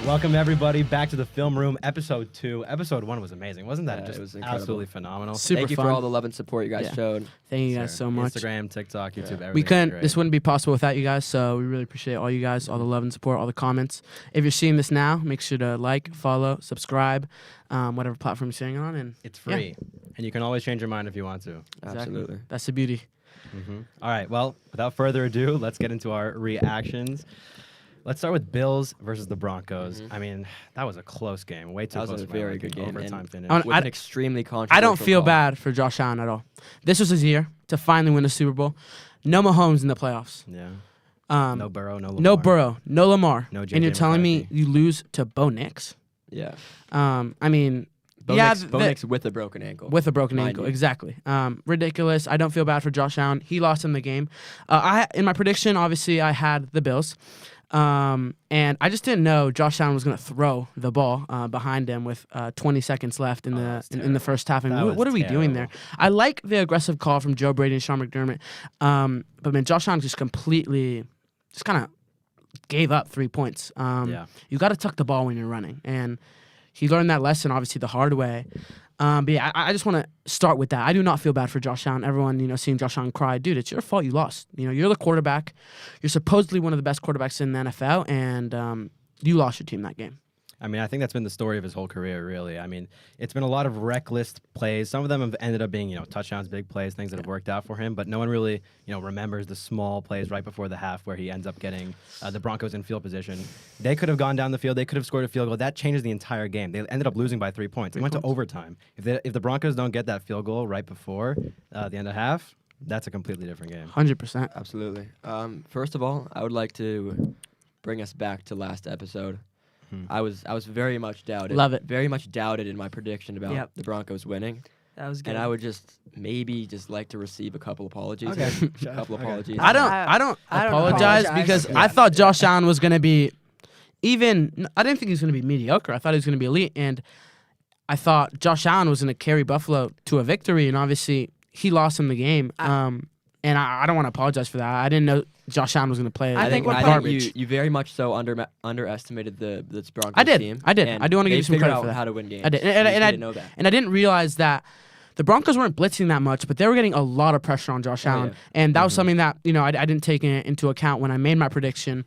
Welcome, everybody, back to the Film Room, Episode 2. Episode 1 was amazing. Wasn't that it was absolutely phenomenal? Super Thank you fun. for all the love and support you guys showed. Thank you guys so much. Instagram, TikTok, YouTube, everything. We couldn't. This wouldn't be possible without you guys, so we really appreciate all you guys, all the love and support, all the comments. If you're seeing this now, make sure to like, follow, subscribe, whatever platform you're seeing it on. And it's free. And you can always change your mind if you want to. Exactly. Absolutely. That's the beauty. All right, well, without further ado, let's get into our reactions. Let's start with Bills versus the Broncos. I mean, that was a close game. Way too That close. was a very good game. Overtime finish. With an extremely controversial I don't feel call. bad for Josh Allen at all. This was his year to finally win a Super Bowl. No Mahomes in the playoffs. Yeah. No Burrow, no Lamar. No Burrow, no Lamar. No and you're telling me you lose to Bo Nix? Yeah. I mean, Bo Nix with a broken ankle. With a broken ankle, exactly. Ridiculous. I don't feel bad for Josh Allen. He lost in the game. In my prediction, obviously, I had the Bills. And I just didn't know Josh Allen was going to throw the ball behind him with 20 seconds left in the first half. And what are we doing there? I like the aggressive call from Joe Brady and Sean McDermott. But man, Josh Allen just completely, just kind of gave up 3 points. You got to tuck the ball when you're running, and he learned that lesson obviously the hard way. But yeah, I just want to start with that. I do not feel bad for Josh Allen. Everyone, seeing Josh Allen cry, dude, it's your fault you lost. You're the quarterback. You're supposedly one of the best quarterbacks in the NFL, and you lost your team that game. I mean, I think that's been the story of his whole career, really. I mean, it's been a lot of reckless plays. Some of them have ended up being, touchdowns, big plays, things that have worked out for him. But no one really, remembers the small plays right before the half where he ends up getting the Broncos in field position. They could have gone down the field. They could have scored a field goal. That changes the entire game. They ended up losing by 3 points. They went to overtime. If the Broncos don't get that field goal right before the end of half, that's a completely different game. 100%. Absolutely. First of all, I would like to bring us back to last episode. I was very much doubted. Love it. Very much doubted in my prediction about the Broncos winning. That was good. And I would just like to receive a couple apologies. Okay. A couple apologies. I don't apologize because I thought Josh Allen was going to be I didn't think he was going to be mediocre. I thought he was going to be elite, and I thought Josh Allen was going to carry Buffalo to a victory, and obviously he lost in the game. And I don't want to apologize for that. I didn't know Josh Allen was going to play. I think garbage. You very much so underestimated this Broncos I did. team. I did. I do want to give you some credit for that. How to win games. I did. And I didn't know that. And I didn't realize that the Broncos weren't blitzing that much, but they were getting a lot of pressure on Josh Allen. Yeah. And that was something that, I didn't take into account when I made my prediction.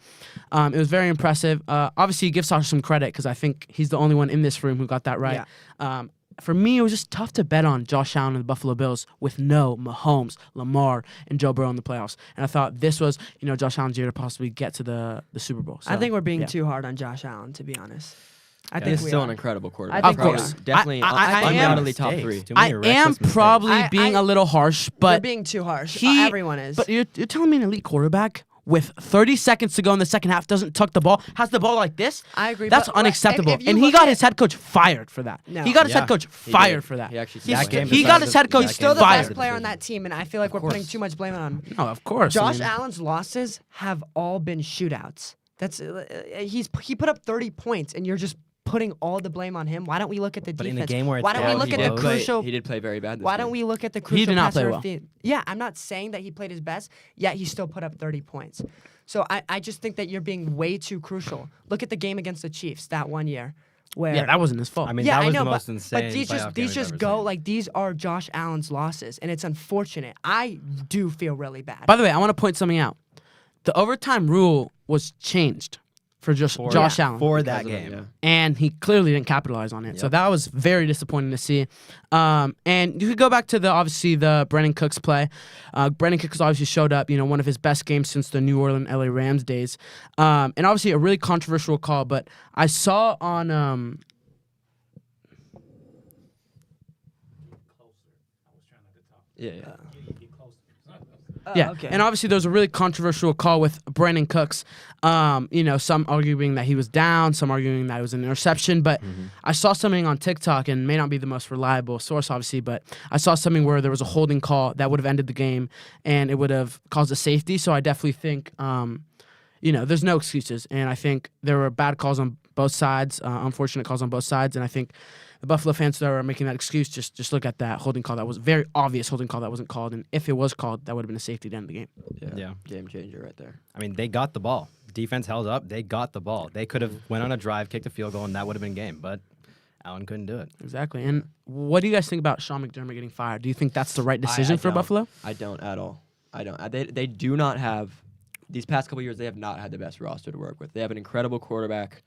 It was very impressive. Obviously, give Sasha some credit because I think he's the only one in this room who got that right. Yeah. For me, it was just tough to bet on Josh Allen and the Buffalo Bills with no Mahomes, Lamar, and Joe Burrow in the playoffs. And I thought this was, Josh Allen's year to possibly get to the Super Bowl. So, I think we're being too hard on Josh Allen, to be honest. I think he's still an are. incredible quarterback. Of course. Definitely undoubtedly top three. I am probably being a little harsh, but you're being too harsh. Everyone is. But you're telling me an elite quarterback with 30 seconds to go in the second half doesn't tuck the ball, has the ball like this? I agree. That's unacceptable. And he got his head coach fired for that. No. He got his head coach fired for that. He actually he got his head coach He's still the fired. best player on that team, and I feel like we're putting too much blame on him. No, of course. Josh Allen's losses have all been shootouts. That's he put up 30 points, and you're just putting all the blame on him. Why don't we look at the defense? In a game where why don't we look at the crucial? He did play very bad. Why don't we look at the crucial? He did not play well. Yeah, I'm not saying that he played his best. Yet he still put up 30 points. So I just think that you're being way too crucial. Look at the game against the Chiefs that one year. Where that wasn't his fault. I mean, yeah, that was I know, the most insane. But these just go like these are Josh Allen's losses, and it's unfortunate. I do feel really bad. By the way, I want to point something out. The overtime rule was changed for Josh Allen for that game, and he clearly didn't capitalize on it. So that was very disappointing to see. And you could go back to the Brandon Cooks play. Brandon Cooks obviously showed up, one of his best games since the New Orleans LA Rams days, and obviously a really controversial call. But I saw on. Yeah, okay. And obviously there was a really controversial call with Brandon Cooks. Some arguing that he was down, some arguing that it was an interception. But I saw something on TikTok, and may not be the most reliable source, obviously, but I saw something where there was a holding call that would have ended the game, and it would have caused a safety. So I definitely think, there's no excuses. And I think there were bad calls on both sides, unfortunate calls on both sides. And I think the Buffalo fans that are making that excuse, just look at that holding call. That was a very obvious holding call that wasn't called. And if it was called, that would have been a safety to end the game. Yeah. Game changer right there. I mean, they got the ball. defense held up, they got the ball. They could have went on a drive, kicked a field goal, and that would have been game. But Allen couldn't do it. Exactly. And what do you guys think about Sean McDermott getting fired? Do you think that's the right decision for don't. Buffalo? I don't at all. I don't. They do not have these past couple years. They have not had the best roster to work with. They have an incredible quarterback,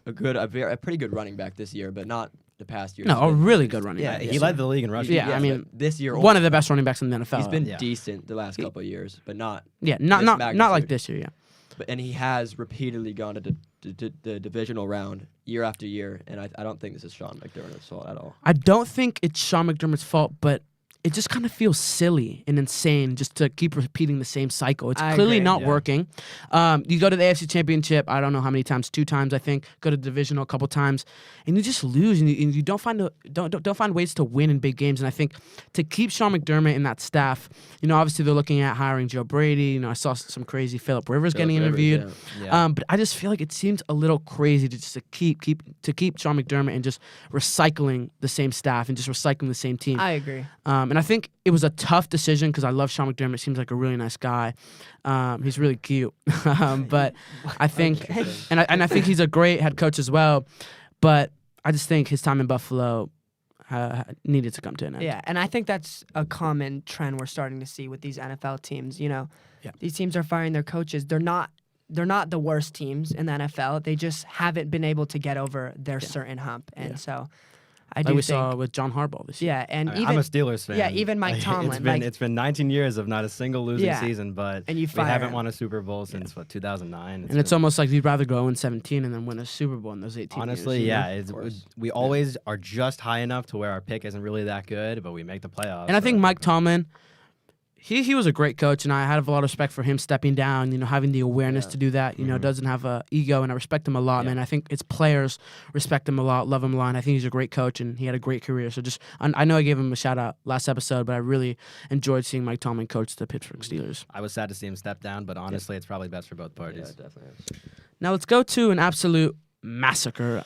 a pretty good running back this year, but not the past year. No, a really good running Yeah, back. he led the league in rushing. Yeah, I mean, but this year One of the best running backs in the NFL. he's been Yeah. decent the last couple of years, but not. not like magnitude. this year. Yeah. And he has repeatedly gone to the divisional round year after year, and I don't think this is Sean McDermott's fault at all. I don't think it's Sean McDermott's fault, but it just kind of feels silly and insane just to keep repeating the same cycle. It's I clearly agree. not Yeah. working. You go to the AFC Championship, I don't know how many times, 2 times I think. Go to Divisional a couple times, and you just lose, and you don't find ways to win in big games. And I think to keep Sean McDermott in that staff, obviously they're looking at hiring Joe Brady. I saw some crazy Phillip Rivers getting interviewed. Yeah. But I just feel like it seems a little crazy to just keep Sean McDermott and just recycling the same staff and just recycling the same team. I agree. And I think it was a tough decision because I love Sean McDermott. Seems like a really nice guy. He's really cute. But I think, and I think he's a great head coach as well. But I just think his time in Buffalo needed to come to an end. Yeah, and I think that's a common trend we're starting to see with these NFL teams. These teams are firing their coaches. They're not the worst teams in the NFL. They just haven't been able to get over their certain hump, and so I do Like we think. saw with John Harbaugh this year. Yeah, and I mean, even I'm a Steelers fan. yeah, even Mike Tomlin, It's been 19 years of not a single losing Yeah. season, but And you we fire haven't him. won a Super Bowl since 2009. And it's almost like you'd rather go in 17 and then win a Super Bowl in those 18 honestly, years. yeah. Of course. We always are just high enough to where our pick isn't really that good, but we make the playoffs. And I think so- Mike Tomlin, he was a great coach, and I had a lot of respect for him stepping down, having the awareness to do that, doesn't have a ego, and I respect him a lot, Yeah. man. I think its players respect him a lot, love him a lot, and I think he's a great coach, and he had a great career. So I know I gave him a shout-out last episode, but I really enjoyed seeing Mike Tomlin coach the Pittsburgh Steelers. I was sad to see him step down, but honestly, it's probably best for both Yeah, parties. definitely. Now let's go to an absolute massacre.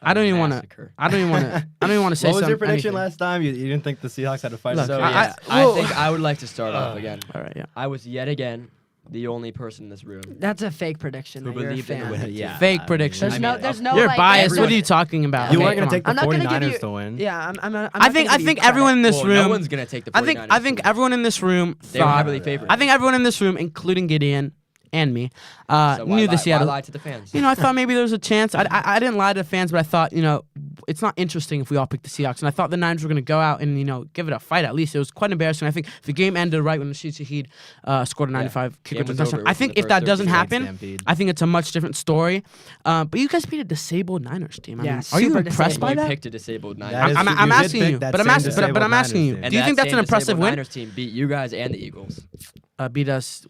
I don't even want to. Massacre. I don't even want to. I don't even want to say What was something. your prediction anything. last time? You didn't think the Seahawks had to fight? Look, So I- yeah, I- I whoa. think I would like to start off again. All right, yeah. I was yet again the only person in this room that's a fake prediction. who that you're a believed in the fan. winning team. Yeah. Fake I mean, prediction. There's no You're like, biased. What are everyone- you talking about? You Okay, weren't come going to on. take the I'm not gonna give 49ers you- to win. Yeah, I'm not I think gonna give you everyone credit. in this Well, room. no one's gonna take the 49ers. I think everyone in this room They were thought. heavily favored. I think everyone in this room, including Gideon and me, So knew the Seattle. Why lie to the fans? I thought maybe there was a chance. I didn't lie to the fans, but I thought, it's not interesting if we all picked the Seahawks. And I thought the Niners were going to go out and, give it a fight at least. It was quite embarrassing. I think the game ended right when Rashid Shaheed scored a 95 kick Game return was touchdown. over I think within if the that first doesn't 30 happen, Stampede. I think it's a much different story. But you guys beat a disabled Niners team. I Yeah, mean, are you super impressed by You that? picked a disabled Niners. That is I'm true. You did asking pick you, that but I'm same asking, but disabled I'm asking you. Niners team. Do you think that's an impressive win? Niners team beat you guys and the Eagles. Beat us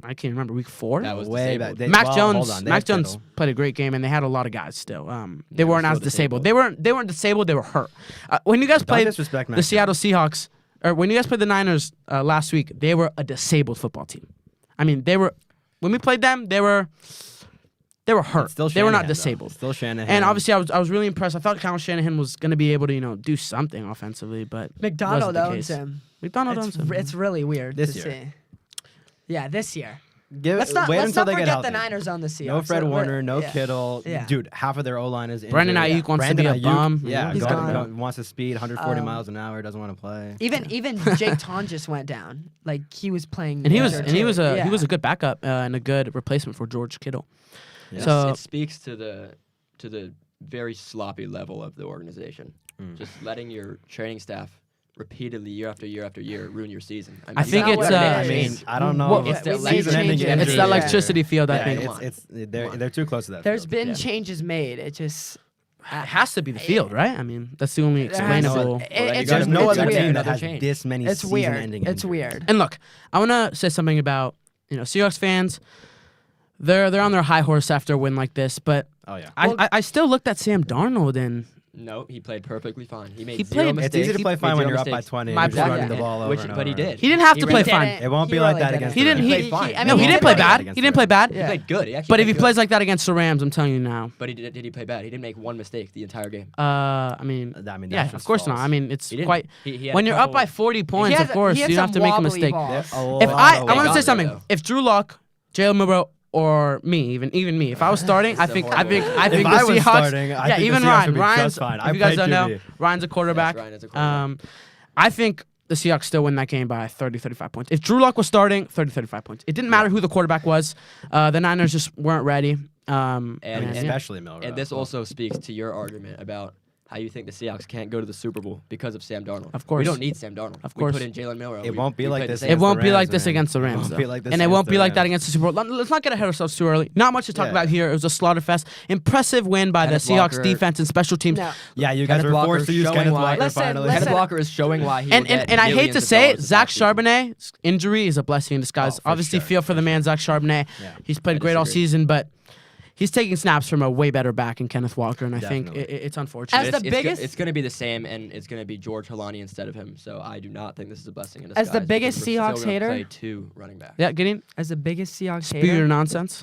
I can't remember, week 4? That was way disabled. back. Mac Well, Jones. hold on, they Mac had Jones Kittle. played a great game, and they had a lot of guys still. They they were weren't as still disabled. disabled. They weren't disabled. They were hurt. When you guys Don't played disrespect Mac the Jones. Seattle Seahawks, or when you guys played the Niners last week, they were a disabled football team. I mean, they were. When we played them, they were hurt. It's still They were not Shanahan, though. disabled. Still Shanahan. And obviously, I was really impressed. I thought Kyle Shanahan was going to be able to do something offensively, but McDonald wasn't the owns case. him. McDonald owns him. It's really weird This to year. see. Yeah, this year. Give, Let's not wait until they forget get healthy. the Niners on the Seahawks. No Fred We're- Warner, no yeah. Kittle. Yeah. Dude, half of their O-line is injured. Brandon Ayuk wants to be a bum. Yeah, He's gone. wants to speed 140 Um, miles an hour, doesn't want to play. Even Jake Ton just went down. Like he was playing. And he was injured and he too. was a Yeah. he was a good backup and a good replacement for George Kittle. Yeah. So It speaks to the very sloppy level of the organization. Just letting your training staff repeatedly year after year after year ruin your season. I think not it's what it I is. mean, I don't know. Well, if it's the season-ending changes. injury. it's Yeah. that electricity field. I Yeah, think they're too close to that. There's field. been Yeah. changes made. It just it has to be the field, right? I mean, that's the only There has to- explainable. Well, then you it's There's gotta no make other that team that another has change. this many it's weird. season-ending It's injuries. weird. And look, I want to say something about Seahawks fans. They're on their high horse after a win like this, but Oh yeah. I still looked at Sam Darnold and No, he played perfectly fine. He made He zero played- mistakes. It's easy to play Made fine when zero you're up by mistakes. 20 My and you're just point. running the ball over Which, and but he over. did. he didn't have to He play ran- fine. It won't be really like that didn't. against He the didn't. Rams. played fine. I No, mean, he he didn't play did bad. against He the didn't play bad. He Yeah. played good. He actually But if he played plays good. like that against the Rams, I'm telling you now. But did he play bad? He didn't make one mistake the entire game. I mean, I mean, yeah, that's of just course not. false. I mean, it's He didn't. quite. He had When a you're up couple- by 40 points, He of course, had you don't have to some make a wobbly mistake. balls. A If lot I of want to got say it, something, though. if Drew Lock Jalen Milroe or me, even me. If I was starting, I so think horrible. the If I was Seahawks. starting, I yeah, think even the Seahawks Ryan. would be Ryan's. just fine. If I you guys played don't know, QB. Ryan's a quarterback. Ryan is a quarterback. I think the Seahawks still win that game by 30, 35 points. If Drew Lock was starting, 30, 35 points. It didn't matter who the quarterback was. The Niners just weren't ready. And Especially Milroe. And this also speaks to your argument about how you think the Seahawks can't go to the Super Bowl because of Sam Darnold. Of course. We don't need Sam Darnold. Of course. We put in Jalen Milroe. It won't be like this. It won't be like this man. against the It Rams, won't though. be like this And it against won't the be like that Rams. against the Super Bowl. Let's not get ahead of ourselves too early. Not much to talk Yeah. about here. It was a slaughter fest. Impressive win by Kenneth the Seahawks Walker. defense and special teams. No. Yeah, you guys Kenneth were Walker forced to use showing Kenneth why- Walker Listen, finally. listen. Kenneth Walker is showing why he And will get I hate millions to of say it, dollars Zach this offseason. Charbonnet's injury is a blessing in disguise. Oh, for Obviously, sure, feel for the man, Zach Charbonnet. Yeah. He's played I great all disagree. season, but he's taking snaps from a way better back in Kenneth Walker, and I think Definitely. it's unfortunate. As the biggest- It's going to be the same, and it's going to be George Halani instead of him. So I do not think this is a blessing in As disguise. the because biggest we're still Seahawks gonna hater- play 2 running backs. Yeah, getting As the biggest Seahawks spew your hater, nonsense.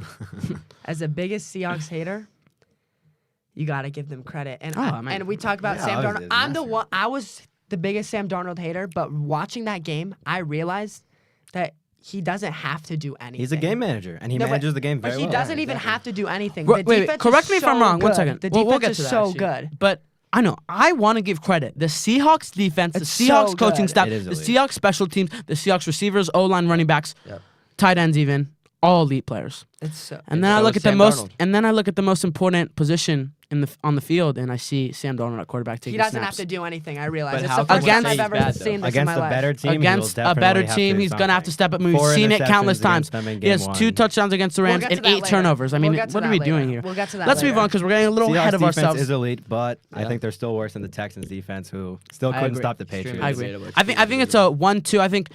you got to give them credit. And Oh, I mean- and we talk about Yeah, Sam obviously, Darnold. I'm the massive. one. I was the biggest Sam Darnold hater, but watching that game, I realized that he doesn't have to do anything. He's a game manager, and he No, but- manages the game But very he well. doesn't even exactly. have to do anything. Wait, The wait, defense correct is me if I'm so wrong. One good. second. The We'll defense get is to that, so actually. good. But I know I want to give credit. The Seahawks defense, the It's Seahawks so coaching good. staff, It is the elite. Seahawks special teams, the Seahawks receivers, O-line, running backs, Yep. tight ends, even all elite players. It's so. And then I so look is at the Sam most, Darnold. and then I look at the most important position on the field, and I see Sam Darnold at quarterback taking He doesn't snaps. have to do anything. I realize But it's how the can first we time say I've he's ever bad, though? seen this in Against my a life. better team, Against a better team, he's gonna have to step up. We've Four seen it interceptions countless times. against them in He has game 2 one. touchdowns against the We'll Rams get to and that 8 later. turnovers. I mean, We'll get to what are that we later. doing here? We'll get to that Let's move later. on because we're getting a little Seahawks ahead of defense ourselves. is elite, but I Yeah. think they're still worse than the Texans defense, who still I couldn't agree. stop the Extremely Patriots. I agree. debatable, I think it's a 1-2. I think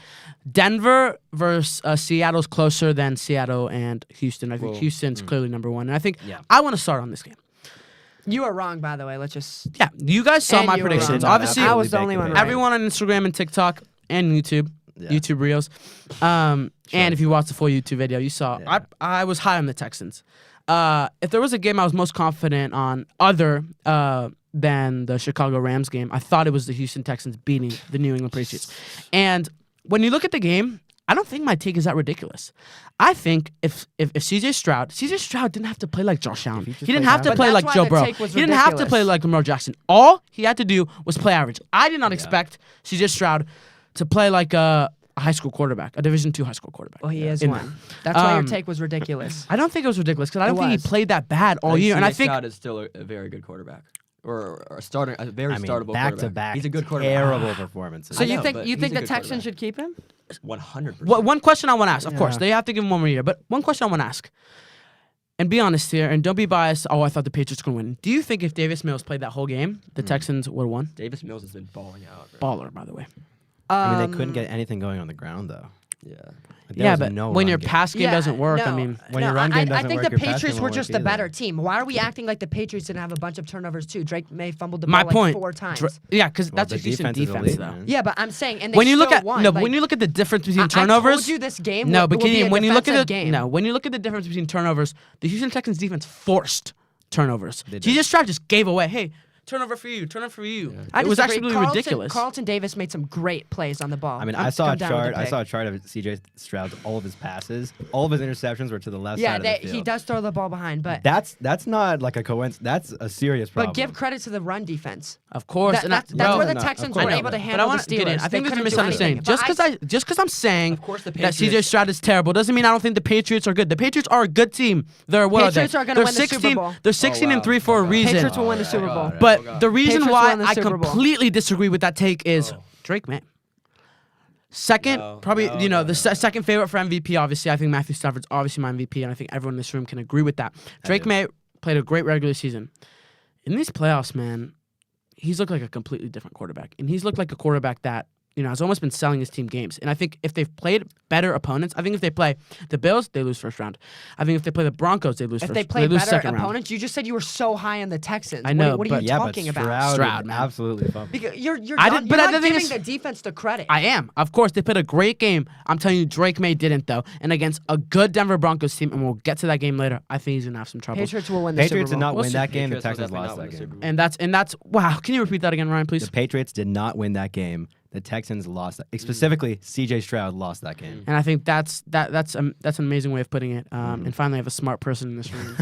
Denver versus Seattle's closer than Seattle and Houston. I think Well, Houston's clearly number 1, and I think Yeah. I want to start on this game. You are wrong, by the way. Let's just. Yeah, you guys saw And my you were predictions. wrong. Obviously, I was the only one right. everyone on Instagram and TikTok and YouTube, Yeah. YouTube Reels, and if you watched the full YouTube video, you saw Yeah. I was high on the Texans. If there was a game I was most confident on, other than the Chicago Rams game, I thought it was the Houston Texans beating the New England Patriots. And when you look at the game, I don't think my take is that ridiculous. I think if CJ Stroud didn't have to play like Josh Allen. he just He didn't played have to average. play But like that's Joe why the Burrow. take was He didn't have to ridiculous. play like Lamar Jackson. All he had to do was play average. I did not expect CJ Stroud to play like a high school quarterback, a Division II high school quarterback. Well, he is In- one. That's why your Um, take was ridiculous. I don't think it was ridiculous because I don't It think was. he played that bad all year. And I think Stroud is still a very good quarterback, or a very I mean, startable back to quarterback. back, He's a good quarterback. terrible performances. So I you know, think but you he's think a the good Texans quarterback. should keep him? 100%. one question I want to ask. Of course, Yeah. they have to give him 1 more year. But one question I want to ask, and be honest here, and don't be biased. Oh, I thought the Patriots were going to win. Do you think if Davis Mills played that whole game, the Texans would have won? Davis Mills has been balling out. Bro. Baller, by the way. I mean, they couldn't get anything going on the ground though. Yeah. Like, there Yeah, was but no when run your game. pass game doesn't work, I no, mean, When your run game I doesn't think work, the your pass Patriots game were won't just work the better either. team. Why are we acting like the Patriots didn't have a bunch of turnovers too? Drake May fumbled the my ball like point. 4 times. Yeah, because Well, that's the a decent is defense, elite, though. man. Yeah, but I'm saying, and they When you look still at won. no, like, but when you look at the difference between I turnovers, told you this game. no, will but be a Gideon, when you look at defensive the game. no, when you look at the difference between turnovers, the Houston Texans defense forced turnovers. They did. CJ Stroud just gave away. Hey, turnover for you, turnover for you. I It was disagree. actually Carlton, ridiculous. Carlton Davis made some great plays on the ball. I mean, I'm- I saw a I'm down with chart. the I pick. saw a chart of CJ Stroud's all of his passes. All of his interceptions were to the left Yeah, side of the field. he does throw the ball behind, but That's not like a coincidence. That's a serious problem. but give credit to the run defense. Of course, That- and that's no, where the no, Texans of were course. able to But I handle the want to get in. Steelers. I think They there's a couldn't do misunderstanding. anything. Just because I'm saying Of course, the that CJ Patriots. Stroud is terrible doesn't mean I don't think the Patriots are good. The Patriots are a good team. They're what Patriots are are they? gonna They're win the Super 16. Bowl. They're 16 and 3 for a reason. Patriots will win the Super Bowl. But the reason Patriots why won the I Super Bowl. completely disagree with that take is Drake May. Second, No, probably no, the no. second favorite for MVP. Obviously, I think Matthew Stafford's obviously my MVP, and I think everyone in this room can agree with that. Drake do. May played a great regular season. In these playoffs, man, he's looked like a completely different quarterback, and he's looked like a quarterback that has almost been selling his team games. And I think if they've played better opponents, I think if they play the Bills, they lose first round. I think if they play the Broncos, they lose If first. they play lose better second round. opponents, you just said you were so high on the Texans. I know, What are but- you yeah, talking but about? Stroud, man. absolutely fumbled. Because you're I not, did- but you're the not thing giving is- the defense the credit. I am. Of course, they played a great game. I'm telling you, Drake May didn't, though. And against a good Denver Broncos team, and we'll get to that game later, I think he's going to have some trouble. Patriots will win the Patriots Super did Bowl. not We'll win see. that game. The Patriots will Texans definitely lost not win that the game. Super Bowl. And that's wow. Can you repeat that again, Ryan, please? The Patriots did not win that game. the Texans lost. Specifically, C.J. Stroud lost that game. And I think that's an amazing way of putting it. And finally, I have a smart person in this room.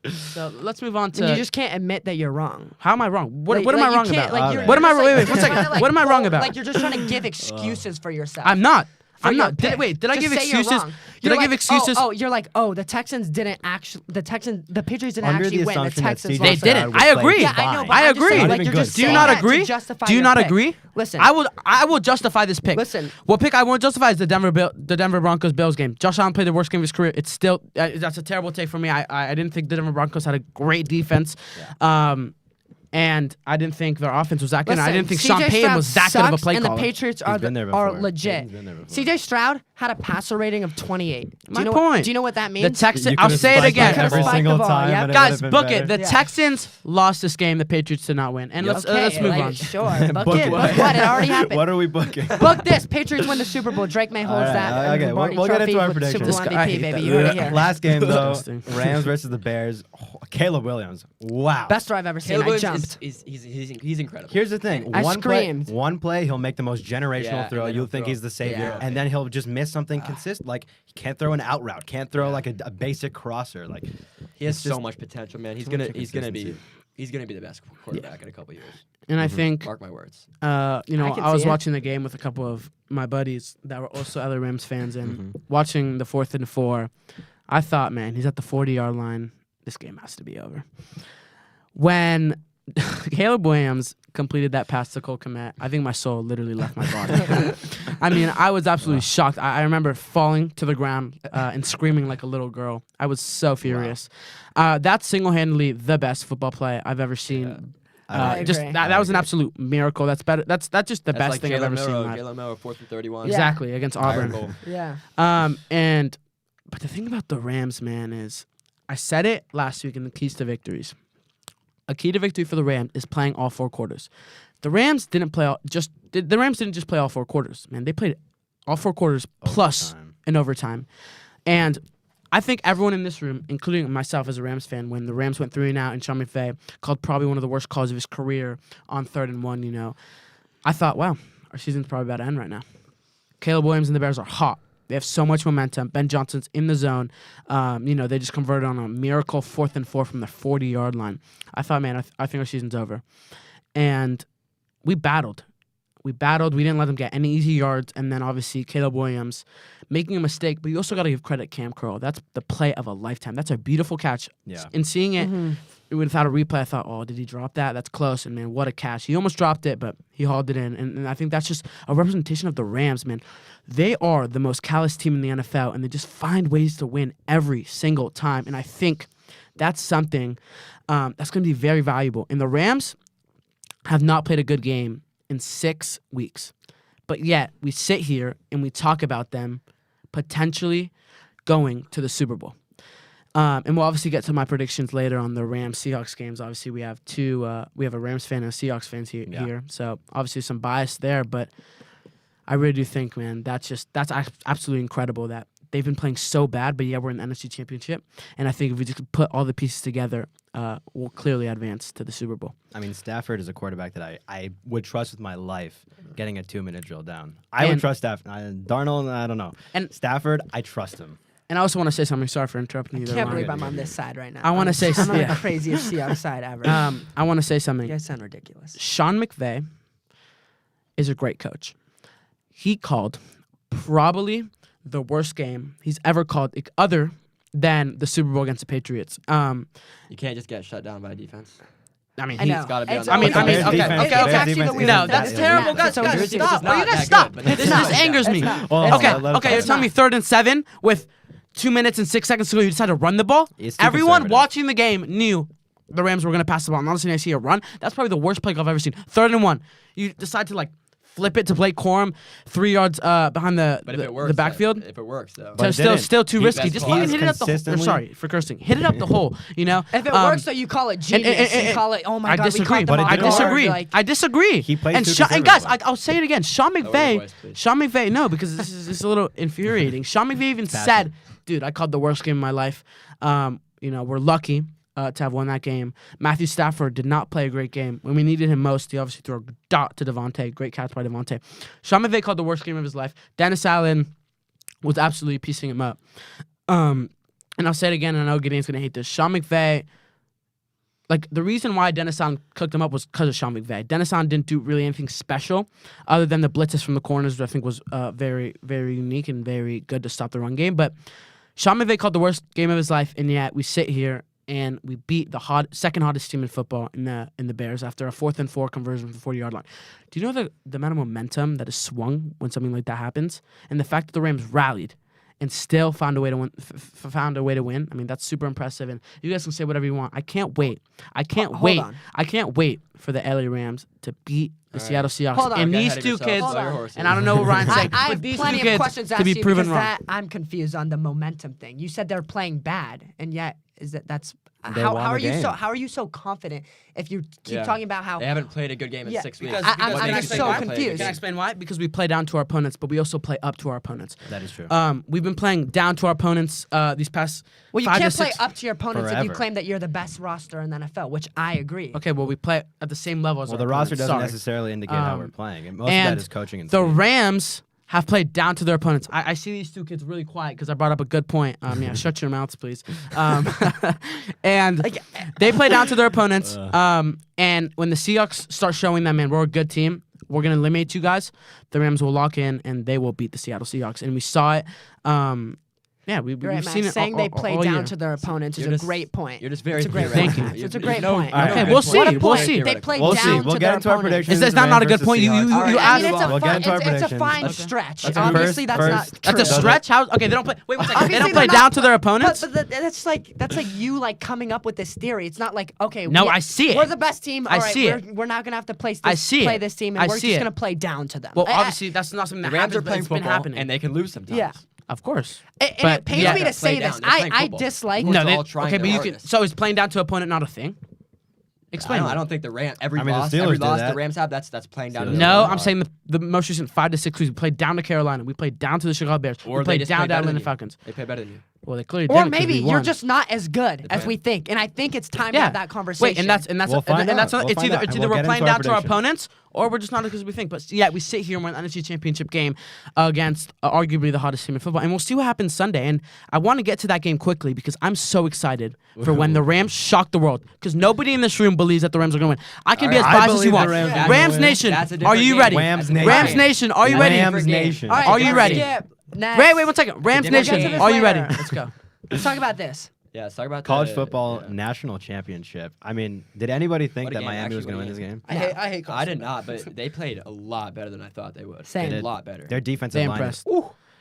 So let's move on to. And you just can't admit that you're wrong. How am I wrong? What Like- am like I you wrong can't- about? like, you're What am I? just, Wait, like, one second. trying to, like, What am I wrong pull- about? Like you're just trying to give excuses for yourself. I'm not. For I'm your not. Did pick. I Just give say you're excuses? wrong. Did You're I give like, excuses? Oh, you're like, the Patriots didn't Under actually the win. The assumption that Texans C.J. They lost. Stroud didn't. would I play agree. Yeah, I know. fine. But I I'm just agree. saying, Not like, even you're good. just Do you saying not that to agree? justify Do you your not pick. agree? Listen, I will justify this pick. Listen. What pick I won't justify is the Denver Broncos Bills game. Josh Allen played the worst game of his career. It's still that's a terrible take for me. I didn't think the Denver Broncos had a great defense. And I didn't think their offense was that good. And I didn't think Sean CJ Payton Stroud was that good of a sucks, play and caller. the Patriots He's been there are before. legit. Payton's been there before. CJ Stroud had a passer rating of 28. Do My you know point. Do you know what that The means? Texans. You I'll could've say it spiked again. that every Spike the single ball, time. yep. and it Guys, would've been book better. it. The Yeah. Texans lost this game. The Patriots did not win. And let's Okay, move like, on. Sure, book Book it. what? Book what? It already happened. What are we booking? Book this. Patriots win the Super Bowl. Drake May holds All right, that. okay, Lombardi we'll get into trophy our with predictions. Super Bowl I MVP, hate baby. that. You heard it here. Last game though, Disgusting. Rams versus the Bears. Caleb Williams. Wow. Best throw I've ever seen. Caleb I Williams jumped. he's incredible. Here's the thing. I One screamed. play, he'll make the most generational Yeah, throw. and then You'll he'll think throw. he's the savior, Yeah. and then he'll just miss something consistent. Like he can't throw an out route, can't throw like a basic crosser. Like He has it's so just much potential, man. He's too gonna much he's gonna be inconsistency. he's gonna be the best quarterback in a couple years. And I think Mark my words. I can I was see it. watching the game with a couple of my buddies that were also other Rams fans, and watching the 4th and 4, I thought, man, he's at the 40-yard line. This game has to be over. When Caleb Williams completed that pass to Cole Kmet, I think my soul literally left my body. I mean, I was absolutely shocked. I remember falling to the ground and screaming like a little girl. I was so furious. That's single-handedly the best football play I've ever seen. I Just agree. that was an absolute miracle. That's better. That's just the That's best like thing I've ever seen. Miller, live. Jalen Miller, 4th and 31. Yeah. Exactly, against Iron Auburn. goal. Yeah. But the thing about the Rams, man, is I said it last week in the keys to victories. A key to victory for the Rams is playing all 4 quarters. The Rams didn't just play all 4 quarters, man. They played all 4 quarters plus Overtime. an overtime. And I think everyone in this room, including myself as a Rams fan, when the Rams went 3 and out and Sean McVay called probably one of the worst calls of his career on 3rd and 1, I thought, wow, our season's probably about to end right now. Caleb Williams and the Bears are hot. They have so much momentum. Ben Johnson's in the zone. They just converted on a miracle 4th and 4 from the 40-yard line. I thought, man, I think our season's over. And we battled. We didn't let them get any easy yards. And then, obviously, Caleb Williams making a mistake. But you also got to give credit Cam Curl. That's the play of a lifetime. That's a beautiful catch. Yeah. And seeing it without a replay, I thought, oh, did he drop that? That's close. And, man, what a catch. He almost dropped it, but he hauled it in. And I think that's just a representation of the Rams, man. They are the most callous team in the NFL, and they just find ways to win every single time. And I think that's something that's going to be very valuable. And the Rams have not played a good game in 6 weeks. But yet, we sit here and we talk about them potentially going to the Super Bowl. And we'll obviously get to my predictions later on the Rams-Seahawks games. Obviously, we have we have a Rams fan and a Seahawks fan here. So, obviously, some bias there. But I really do think, man, that's absolutely incredible that they've been playing so bad, but yeah, we're in the NFC Championship. And I think if we just put all the pieces together, we'll clearly advance to the Super Bowl. I mean, Stafford is a quarterback that I would trust with my life getting a 2-minute drill down. I would trust Stafford. Darnold, I don't know. And Stafford, I trust him. And I also want to say something. Sorry for interrupting you. Can't there, believe Lauren. I'm on this side right now. I wanna say I'm on yeah. the craziest Seahawks side ever. I want to say You something. guys sound ridiculous. Sean McVay is a great coach. He called probably the worst game he's ever called, other than the Super Bowl against the Patriots. You can't just get shut down by defense. I mean, I know. gotta be It's on the always- Bears okay, defense- okay, Bears okay. defense No, isn't No, that that's good. terrible, It's guys. always Guys, ridiculous. stop. It's not You gotta that stop. good, but This it's just not. angers me. It's not. Hold on, Okay, let him okay. You're finish. telling me 3rd and 7 with 2 minutes and 6 seconds to go. You decide to run the ball. It's too Everyone conservative. watching the game knew the Rams were going to pass the ball. And honestly, I see a run. That's probably the worst play I've ever seen. 3rd and 1. You decide to flip it to Blake Corum 3 yards behind But if it works, the backfield. if it works, though. But it Still didn't. too He- risky. that's Just why fucking hit it up the hole. consistently- Sorry for cursing. Hit it up the hole. If it works, though, you call it genius. You call it, oh my I God, we disagree. caught them But it off I didn't work. guard. disagree. Like, I disagree. He plays and too and guys, conservative. I'll say it again. Sean Lower your McVay. voice, please. Sean McVay. No, because this is a little infuriating. Sean McVay even said, "Dude, I called the worst game of my life. We're lucky. to have won that game. Matthew Stafford did not play a great game. When we needed him most, he obviously threw a dot to Devontae. Great catch by Devontae. Sean McVay called the worst game of his life. Dennis Allen was absolutely piecing him up. And I'll say it again, and I know Gideon's going to hate this. Sean McVay, like, the reason why Dennis Allen cooked him up was because of Sean McVay. Dennis Allen didn't do really anything special other than the blitzes from the corners, which I think was very, very unique and very good to stop the run game. But Sean McVay called the worst game of his life, and yet we sit here and we beat the second hottest team in football in the Bears after a 4th and 4 conversion from the 40-yard line. Do you know the amount of momentum that is swung when something like that happens? And the fact that the Rams rallied and still found a way to win. I mean, that's super impressive. And you guys can say whatever you want. I can't wait. I can't wait. on. I can't wait for the LA Rams to beat the Seattle Seahawks. Hold on. And Get these ahead of two yourself. kids, Slow your horses. and I don't know what Ryan's saying, I but have these plenty two of kids questions to to ask be you proven because wrong. that I'm confused on the momentum thing. You said they're playing bad, and yet that's They how won are the you game. how are you so confident if you keep Yeah. talking about how They haven't played a good game in Yeah, 6 weeks. Because, I'm What makes just you so think they play a good confused. Can I game? explain why? Because we play down to our opponents, but we also play up to our opponents. That is true. We've been playing down to our opponents these past well, you 5 can't to play 6 up to your opponents if you Forever. claim that you're the best roster in the NFL, which I agree. Okay, well, we play at the same level as Well, our the roster opponents. doesn't Sorry. necessarily indicate how we're playing. And most of and that is coaching and The scheme. Rams have played down to their opponents. I see these two kids really quiet because I brought up a good point. Yeah, shut your mouths, please. And they play down to their opponents. And when the Seahawks start showing them, man, we're a good team, we're going to eliminate you guys, the Rams will lock in and they will beat the Seattle Seahawks. And we saw it. Yeah, You're we've right, seen Matt. it Saying they play all down year. to their opponents is You're a just- great point. You're just very It's a great theoretical. point. You- It's a great no- point. no Okay, good we'll point. see, What a we'll point. see. They play We'll down see. to We'll their get into our opponents. predictions. It's not a Rams good versus point. You Seahawks. you I mean, asked. it's a We'll get fine, into our it's a predictions. fine Okay. stretch. Okay, Obviously, first- that's not first- That's a true. stretch. How? Okay, they don't play. Wait one second. They Obviously, don't play they're down not- to their opponents. But that's like you like coming up with this theory. It's not like okay. No, I see it. We're the best team. I All right, see we're, it. We're not gonna have to play I see play it. this team, I and we're see just it. gonna play down to them. Well, obviously, that's not something The that Rams happens, are but playing it's been football, happening. and they can lose sometimes. Yeah. Of course. And But, it pains yeah. me to Play say down. this. They're playing I football. dislike. We're No, all they, trying okay, but their you can. hardest. So is playing down to opponent not a thing? Explain. I don't think the Rams every I mean, the loss Steelers do the that. Rams have that's playing down. to Steelers their No, own I'm loss. saying the most recent 5 to 6 weeks, we played down to Carolina. We played down to the Chicago Bears. Or we they played just down play to better Atlanta than you. Falcons. They play better than you. Well, they clearly Or didn't 'cause maybe we you're won. just not as good as play. we think, and I think it's time to Yeah. have that conversation. Wait, and that's We'll find and that's out. not, We'll it's find either out, it's and either we'll we're get playing into our down to our predictions. opponents or we're just not as good as we think. But yeah, we sit here and we're in the NFC Championship game against arguably the hottest team in football, and we'll see what happens Sunday. And I want to get to that game quickly because I'm so excited for when the Rams shock the world. Because nobody in this room believes that the Rams are going to win. I can be as I biased as believe you the want. Rams are Rams, gonna win. Nation, That's a are different you game. ready? Rams That's a Nation. different Rams game. Nation, are you That's a ready? Rams different game. Nation. All right, Are you let's ready? skip. Next. Wait, one second. Rams We'll get to Nation, this are you ready? later. Let's go. Let's talk about this. Yeah, let's talk about College the- football yeah. national championship. I mean, did anybody think What a that game, Miami was actually, going to what win a this game. game? I hate I did not, but they played a lot better than I thought they would. Same. They They did. did. A lot better. Their defensive They line. impressed.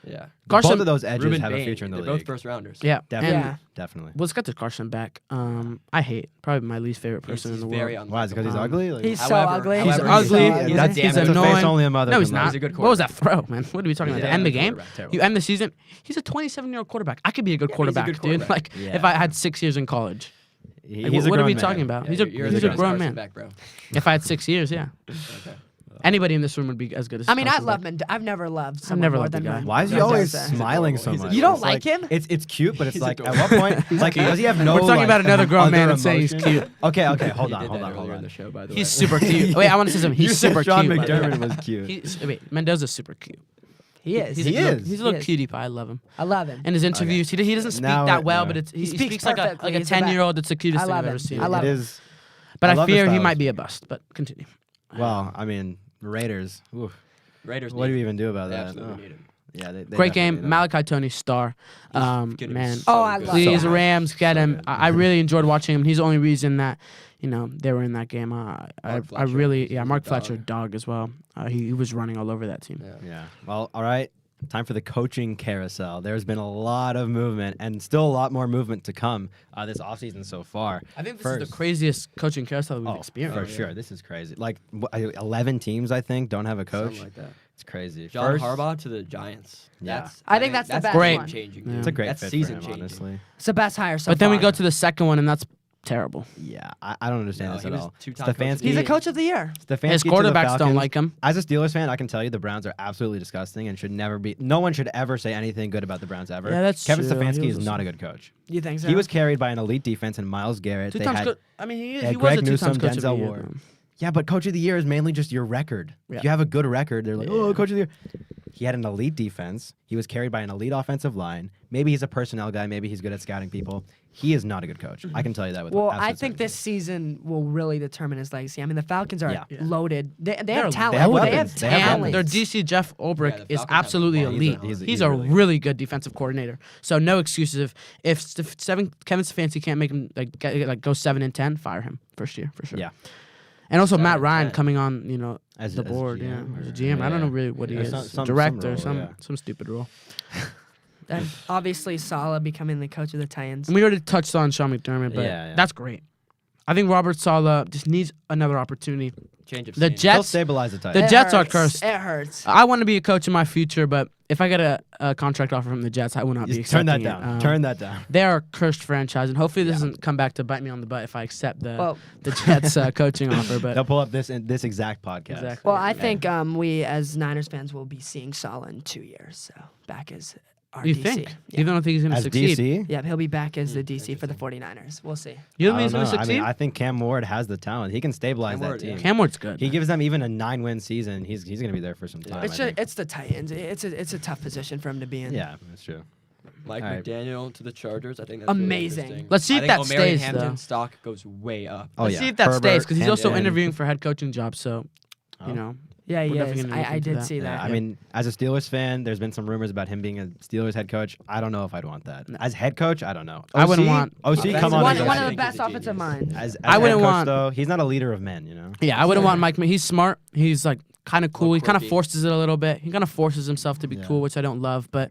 Yeah. Carson- Both of those edges Ruben have Bain, a future in the they're league. both first rounders. Yeah, Definitely. Yeah. Definitely. Let's get to Carson back. I hate probably my least favorite person He's in the very world. Why? Is it because he's Um, ugly? Like, He's so However- ugly. He's however, ugly. He's, He's that's he's it's a annoying. face only a mother No, he's can not. love. He's a good What was that quarterback. throw, man? What are we talking He's about? a To end the good game? quarterback. Terrible. You end the season. He's a 27-year-old quarterback. I could be a good Yeah, he's a quarterback, good dude. quarterback. Like Yeah. if I had 6 years in college. He's Like, a what are grown we man. talking about? Yeah, He's you're a as good as grown Carson man. Beck, bro. If I had 6 years, yeah. Okay. Anybody in this room would be as good as. I mean, I Carson love Beck. Mendo. I've never loved someone never more loved the than guy. Mendo. Why is he That's always what I'm saying. smiling so He's much? adorable. You don't It's like him? It's cute, but it's He's like at adorable. what point? Like does he have no? We're talking like, about another grown man other and saying he's emotion? cute. Okay, hold He on, did hold that on, earlier hold in on. the show, by the He's way. super cute. Wait, I want to say something. You He's said super Sean cute. by the way. McDermott was cute. Wait, Mendoza's super cute. He is. He's He a little, is. He's a little He is. cutie pie. I love him. I love him. And his interviews, he doesn't speak Now that well, no. but he speaks speaks like perfectly. a He's the best. 10-year-old. It's the cutest I thing I've love ever him. seen. I love It him. is. But I I love his fear he style. might be a bust. But continue. Well, I mean, Raiders. Oof. Raiders. What do need you him. even do about They that? absolutely Oh. need him. Yeah, they Great definitely game. need him. Malachi Tony star. Gonna be Man, so Oh, I good. love please so good. Rams get him. good. I really enjoyed watching him. He's the only reason that they were in that game. I Fletcher, really he's a Mark dog. Fletcher dog as well. He was running all over that team. Yeah. Yeah. Well, all right. Time for the coaching carousel. There's been a lot of movement and still a lot more movement to come this offseason so far. I think this First- is the craziest coaching carousel that we've experienced. For sure. This is crazy. Like 11 teams, I think, don't have a coach. Something like that. It's crazy. John First- Harbaugh to the Giants. Yeah. I think that's the best Great. one. Changing. Yeah. It's a great That's fit season for him, changing. honestly. It's the best hire so But then we far. go to the second one, and that's terrible. Yeah, I don't understand No, this he at was all. two-time coach of the Stefanski, He's a year. coach of the year. Stefanski His to the quarterbacks don't Falcons. like him. As a Steelers fan, I can tell you the Browns are absolutely disgusting and should never be. No one should ever say anything good about the Browns ever. Yeah, that's Kevin true. Stefanski He is was not a good coach. You think so? He was carried by an elite defense and Myles Garrett. Two They times had- good. I mean, he had was Greg a 2 Newsome, times coach of the Denzel year. Ward. though. Yeah, but coach of the year is mainly just your record. Yeah. If you have a good record, they're like, Yeah. oh, coach of the year. He had an elite defense. He was carried by an elite offensive line. Maybe he's a personnel guy. Maybe he's good at scouting people. He is not a good coach. I can tell you that with Well, absolute I think certainty. this season will really determine his legacy. I mean, the Falcons are Yeah. Yeah. loaded. They They're- have talent. they have They weapons. have They have talent. weapons. Their DC Jeff Ulbrich Yeah, the is Falcons have absolutely a lot. elite. He's He's a a really really good defensive coordinator. So no excuses. If Kevin Stefanski can't make him go 7-10, fire him first year for sure. Yeah. And also 7 Matt and Ryan 10. coming on, As the a board, GM as a or- GM. I don't know yeah. really what he Yeah, is. some Director, role, some yeah. stupid role. And obviously, Saleh becoming the coach of the Titans. And we already touched on Sean McDermott, but Yeah, yeah. that's great. I think Robert Saleh just needs another opportunity. Change of The scene. He'll Jets, stabilize the the Titans. Jets are hurts. cursed. It hurts. I want to be a coach in my future, but if I get a contract offer from the Jets, I will not be Just turn accepting that it. down. Turn that down. They are a cursed franchise, and hopefully this Yeah. doesn't come back to bite me on the butt if I accept the Well, Jets coaching offer. But They'll pull up this exact podcast. Exactly. well, I think we as Niners fans will be seeing Saleh in 2 years. So back as our you DC. think? Yeah. You don't think he's going to As succeed? DC, Yeah, he'll be back as the DC for the 49ers. We'll see. You don't I think he's don't going to know. I succeed? mean, I think Cam Ward has the talent. He can stabilize Cam that Ward, team. yeah. Cam Ward's good. He gives them even a 9-win season. He's going to be there for some time. It's I think. it's the Titans. It's a tough position for him to be in. Yeah, that's true. Mike All right. McDaniel to the Chargers. I think that's Amazing. Really interesting. Let's see I if think that O'Mara stays, Hampton's though. stock goes way up. Oh, Let's yeah. see if that stays Herbert, because he's also Hampton. interviewing for head coaching jobs. So, Oh. you know, Yeah, We're he definitely is. gonna look I into did that. see Yeah, that. I mean, as a Steelers fan, there's been some rumors about him being a Steelers head coach. I don't know if I'd want that. No. As head coach, I don't know. I wouldn't want- OC. That's Come on, one, as a- one of I the think best he's a offensive genius. minds. as I head wouldn't coach, want- though. He's not a leader of men. You know. yeah, I wouldn't want Mike. He's smart. He's like kind of cool. He kind of quirky. forces it a little bit. He kind of forces himself to be Yeah. cool, which I don't love. But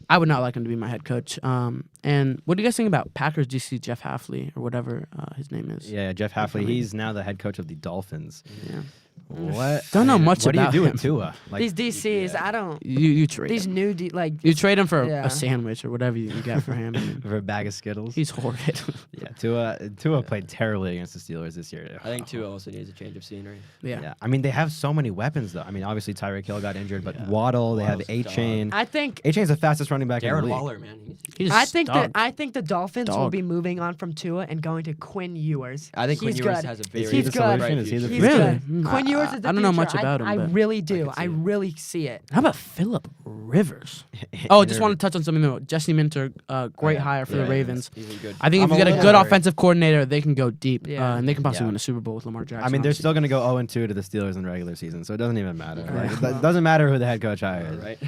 I would not like him to be my head coach. And what do you guys think about Packers DC Jeff Hafley or whatever his name is? Yeah, Jeff Hafley. Becoming- He's now the head coach of the Dolphins. Yeah. What? Don't know much What about do you do him. with Tua? Like, These DCs, yeah. I don't. You trade These him. new You trade him for Yeah. a sandwich or whatever you get for him. and for a bag of Skittles. he's horrid. Yeah, Tua played terribly against the Steelers this year. I think Tua also needs a change of scenery. yeah. I mean, they have so many weapons, though. I mean, obviously Tyreek Hill got injured, but Yeah. Waddle, they have Waddle's a A dog. Chain. I think. A Chain's the fastest running back in the Darren league. Waller, man. He's I think dog. the Dolphins will Dog. be moving on from Tua and going to Quinn Ewers. I think Quinn he's Ewers good. has a Is very he He's the good. solution? bright Is he the future. He's future? Really? good. Quinn Ewers is the I don't know future. much about him, I but- really do. could see I it. really see it. How about Philip Rivers? Oh, just want to touch on something though. Jesse Minter, great yeah. hire for Yeah, the yeah. Ravens. He's a good. I think I'm if you a get a little good worried. offensive coordinator, they can go deep, Yeah. and they can possibly Yeah. win a Super Bowl with Lamar Jackson. I mean, they're honestly. still going to go 0-2 to the Steelers in the regular season, so it doesn't even matter. Right. Like, it doesn't matter who the head coach hires. right.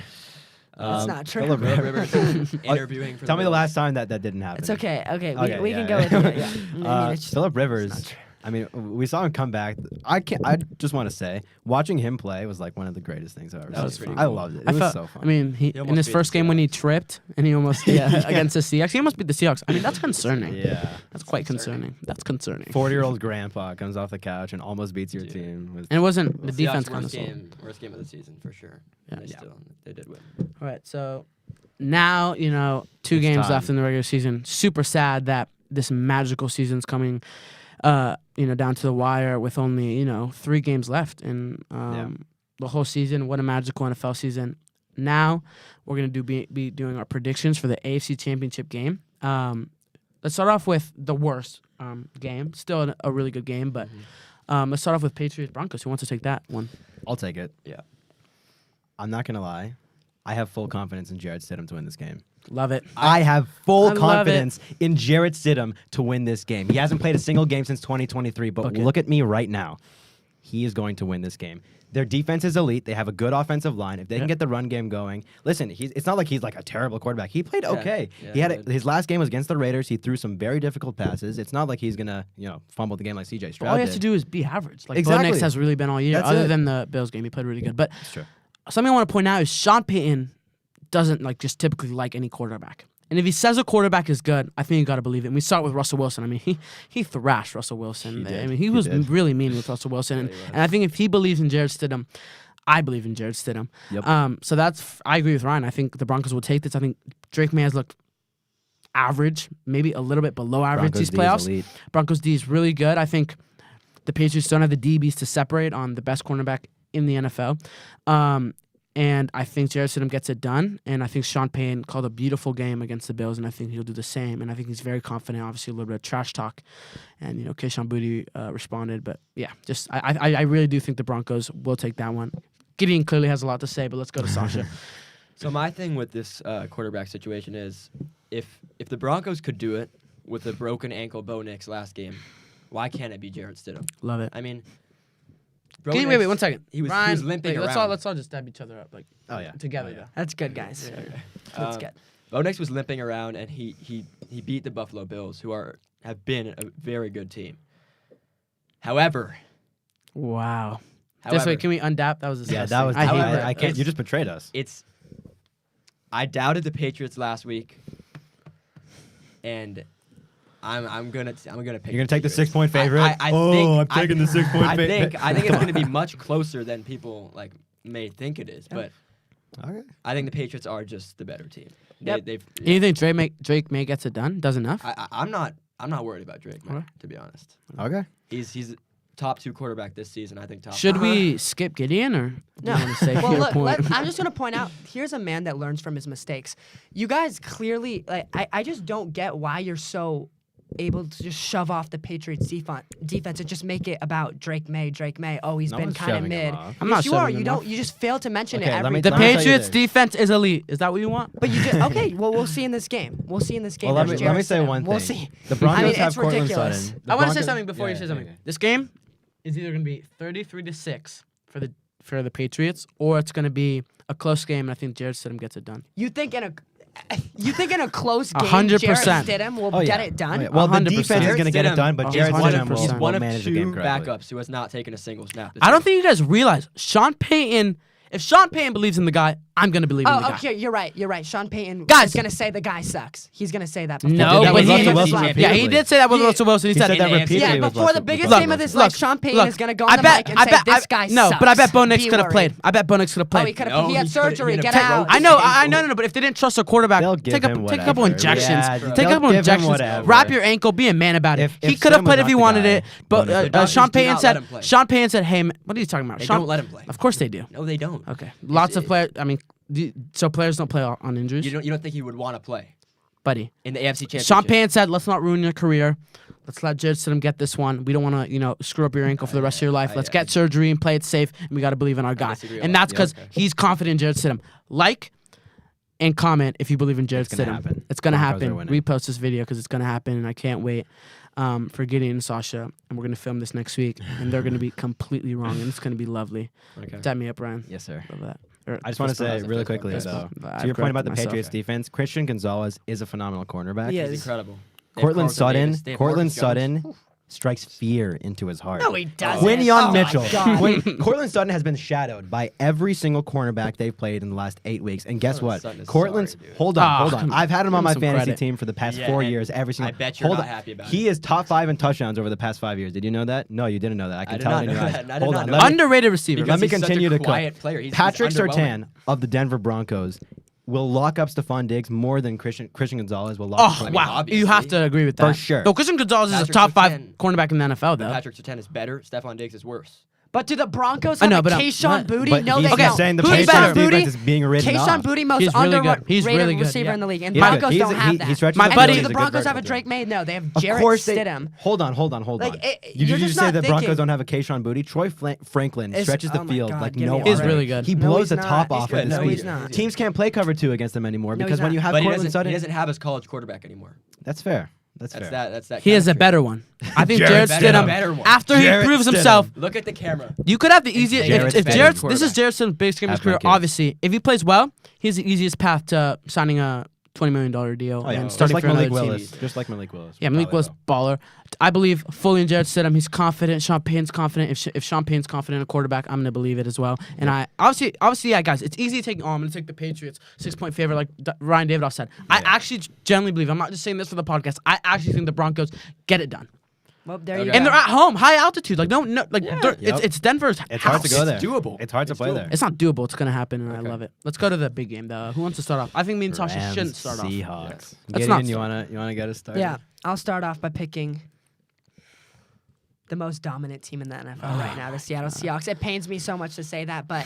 That's not true. Phillip Phillip Rivers. Rivers interviewing for Tell me the Bills. last time that didn't happen. It's okay. Okay, Okay, we can yeah, go yeah. with it. Yeah. I mean, it's Phillip it's Rivers. not true. I mean, we saw him come back. I just want to say, watching him play was like one of the greatest things I've ever That seen. was pretty I cool. loved it. It I was felt. so fun. I mean, He in almost his beat first the game when he Seahawks. tripped and he almost against the Seahawks, he almost beat the Seahawks. I mean, that's concerning. yeah. That's quite concerning. That's concerning. 40-year-old grandpa comes off the couch and almost beats your Dude. team. With, And it wasn't the Seahawks defense kind of worst game of the season for sure. Yeah. They Yeah. still they did win. All right, so now, 2 It's games time. left in the regular season. Super sad that this magical season's coming, down to the wire with only, 3 games left in the whole season. What a magical NFL season. Now we're going to be doing our predictions for the AFC Championship game. Let's start off with the worst game. Still a really good game, but let's start off with Patriots-Broncos. Who wants to take that one? I'll take it. Yeah. I'm not going to lie. I have full confidence in Jarrett Stidham to win this game. Love it. I have full I love confidence in Jarrett Stidham to win this game. He hasn't played a single game since 2023, but Book it. look at me right now. He is going to win this game. Their defense is elite. They have a good offensive line. If they can get the run game going, listen, it's not like he's like a terrible quarterback. He played okay. Yeah, he had he did. his last game was against the Raiders. He threw some very difficult passes. It's not like he's gonna fumble the game like CJ Stroud All you have did. to do is be average. Like Exactly. Bo Nix has really been all year, That's other it. than the Bills game. He played really good. But That's true. something I want to point out is Sean Payton doesn't just typically like any quarterback. And if he says a quarterback is good, I think you got to believe it. And we saw it with Russell Wilson. I mean, he thrashed Russell Wilson. He did. I mean, he He was did. really mean with Russell Wilson. And, Yeah, he was. and I think if he believes in Jarrett Stidham, I believe in Jarrett Stidham. Yep. So I agree with Ryan. I think the Broncos will take this. I think Drake May has looked average, maybe a little bit below average Broncos these D is playoffs. elite. Broncos D is really good. I think the Patriots don't have the DBs to separate on the best cornerback in the NFL. And I think Jarrett Stidham gets it done. And I think Sean Payton called a beautiful game against the Bills, and I think he'll do the same. And I think he's very confident. Obviously, a little bit of trash talk. And, Keyshawn Boutte responded. But, yeah, just I really do think the Broncos will take that one. Gideon clearly has a lot to say, but let's go to Sasha. So my thing with this quarterback situation is if the Broncos could do it with a broken ankle Bo Nix last game, why can't it be Jarrett Stidham? Love it. I mean, Wait, 1 second. He was Ryan, limping let's around. all just dab each other up together. Oh, yeah. That's good, guys. That's good. Bo Nix was limping around, and he beat the Buffalo Bills, who have been a very good team. However, Wow. Just wait, can we undap? That was disgusting. Yeah, that was. I hate I that. can't. You just betrayed us. I doubted the Patriots last week, and I'm gonna pick. You're gonna take the Patriots. 6-point favorite. I'm taking the 6-point favorite. I think it's gonna be much closer than people may think it is, but Okay. I think the Patriots are just the better team. Yep. You think Drake May gets it done? Does enough? I'm not worried about Drake, man, Okay. to be honest. Okay. He's top 2 quarterback this season. I think top. Should we skip Gideon or do you want to say Well, your look, point? I'm just gonna point out. Here's a man that learns from his mistakes. You guys clearly, I just don't get why you're so able to just shove off the Patriots defense and just make it about Drake May. Oh, he's No been one's kind of shoving him mid. off. I'm Yes, not you are. shoving You him don't. off. You just fail to mention Okay, it let every me- The let me tell you Patriots this. defense is elite. Is that what you want? But you just okay. Well, we'll see in this game. We'll see in this game. Well, let There's me Jarrett say Stidham. one thing. We'll see. The Broncos I mean, have it's Cortland ridiculous. Sutton. The I want to say Broncos- something before Yeah, you say yeah, something. okay. This game is either going to be 33-6 for the Patriots, or it's going to be a close game, and I think Jarrett Stidham gets it done. You think in a close game, 100%. Jarrett Stidham will Oh, yeah. get it done? Oh, yeah. Well, the 100%. defense is going to get it Stidham done, but is Jarrett Stidham 100%. He's will one of manage the 2 game correctly. backups who has not taken a single snap. This I don't season. think you guys realize Sean Payton. If Sean Payton believes in the guy, I'm going to believe in the Oh, guy. okay, you're right. Sean Payton Guys. is gonna say the guy sucks. He's gonna say that. Before. No, did that but with Russell he Wilson yeah, he repeatedly. did say that with Yeah. Russell Wilson. He He said said that AFC. repeatedly. Yeah, with before Russell- the biggest with game of Russell this Wilson. life, Sean Payton is gonna go on I the bet, mic and I say bet, this guy no, sucks. but I bet Bo Nix Be could have worried. played. I bet Bo Nix could have Oh, he played. could No, have. He had he surgery. could've- Get he had out. I know, but if they didn't trust their quarterback, They'll take give a him couple whatever. injections. Yeah, Take a they'll couple give him injections. whatever. Wrap your ankle. Be a man about it. If He could have Stidham played was if he not the wanted guy, it, but Bo Nix- Doctors Sean do Payton not let him said. play. Sean Payton said, "Hey, what are you talking about?" They Sean, don't let him play. Of course they do. No, they don't. Okay, lots of players. I mean, so players don't play on injuries, You don't think he would want to play buddy. in the AFC Championship? Sean Payton said, "Let's not ruin your career. Let's let Jarrett Stidham get this one. We don't want to, screw up your ankle for the rest of your life. Let's get surgery and play it safe. And we got to believe in our guy." disagree And on that's that. because Yeah, okay. he's confident in Jarrett Stidham. Like and comment if you believe in Jarrett It's gonna Stidham. happen. It's gonna Broncos are happen. winning. Repost this video because it's gonna happen, and I can't wait for Gideon and Sasha. And we're gonna film this next week, and they're gonna be completely wrong, and it's gonna be lovely. Okay. Dab me up, Ryan. Yes, sir. Love that. I just want to say Fist bump. really Fist bump. quickly, Fist though, bump. to your point about the Myself. Patriots defense, Christian Gonzalez is a phenomenal cornerback. Yeah, He's incredible. They have Cortland Carlton Sutton, Davis. They have Cortland Marcus Jones. Sutton strikes fear into his heart. No, he doesn't. Quinion Oh, Mitchell. My God. Cortland Sutton has been shadowed by every single cornerback they've played in the last 8 weeks. And guess Cortland what? Sutton is Cortland's sorry, dude. hold on. come on. I've had him on Give my him some fantasy credit. team for the past Yeah, 4 and years. Every single. I bet you're hold not on. happy about He it. is top 5 in touchdowns over the past 5 years. Did you know that? No, you didn't know that. I can did tell not it in your know eyes. that. I did Hold not on. know Let that. me- Underrated receiver. Because Let me he's such continue a to cook. quiet player. He's Patrick underwhelming. Surtain of the Denver Broncos will lock up Stephon Diggs more than Christian Gonzalez will lock up. Oh, Quinion. wow. obviously. You have to agree with that. For sure. No, Christian Gonzalez is a Patrick top 5 Surtain- cornerback in the NFL, though. Patrick Surtain is better. Stephon Diggs is worse. But do the Broncos I have know, a but I'm Kayshawn not- Boutte? But No, he's they don't. saying the Who's Patriots better? defense is being written Kayshawn off. Boutte, most He's really good. underrated He's really good, receiver yeah. in the league, and He's good. Broncos He's- don't have he that. stretches My the buddy- field. Do He's the a good Broncos have a vertical Drake May? No, they have Of Jarrett course they. Stidham. Hold on. Like, Did you're you just say not the Broncos thinking. don't have a Kayshawn Boutte? Troy Franklin Is- stretches the oh my field God, like give no me a other. He's really good. He No, blows he's the not. top He's off good. with his No, speed. he's not. Teams can't play cover 2 against him anymore No, because he's when not. you have But he Cortland Sutton, doesn't have his college quarterback anymore. that's fair. That's That's fair. that. He is a chemistry. better one. I think Jarrett Jarrett Stidham. Stidham, Better one. after he Jarrett proves Stidham. himself, Look at the camera. you could have the easiest. Jarrett's If better Jarrett's, than this is quarterback. Jarrett's biggest game of his Have career. my kids. Obviously, if he plays well, he has the easiest path to signing a $20 million deal Oh, yeah. and Just starting like for another Malik team. Willis. Just like Malik Willis. Yeah, Malik was baller. I believe fully in Jarrett Stidham. He's confident. Sean Payton's confident. If Sean Payton's confident in a quarterback, I'm gonna believe it as well. And I obviously, yeah, guys, it's easy to take. I'm gonna take the Patriots 6-point favorite, like Ryan Davidoff said. I actually genuinely believe. I'm not just saying this for the podcast. I actually think the Broncos get it done. Well, there you Okay. go. And they're at home, high altitude. Like Yep. it's Denver's It's hard to house. go there. doable. It's hard to It's play doable. there. It's not doable. It's gonna happen, and I Okay. love it. Let's go to the big game though. Who wants to start off? I think me and Sasha Rams, shouldn't start off. Seahawks. Let's Gideon, not you start. wanna get us started? Yeah, I'll start off by picking the most dominant team in the NFL right now, the Seattle Seahawks. It pains me so much to say that, but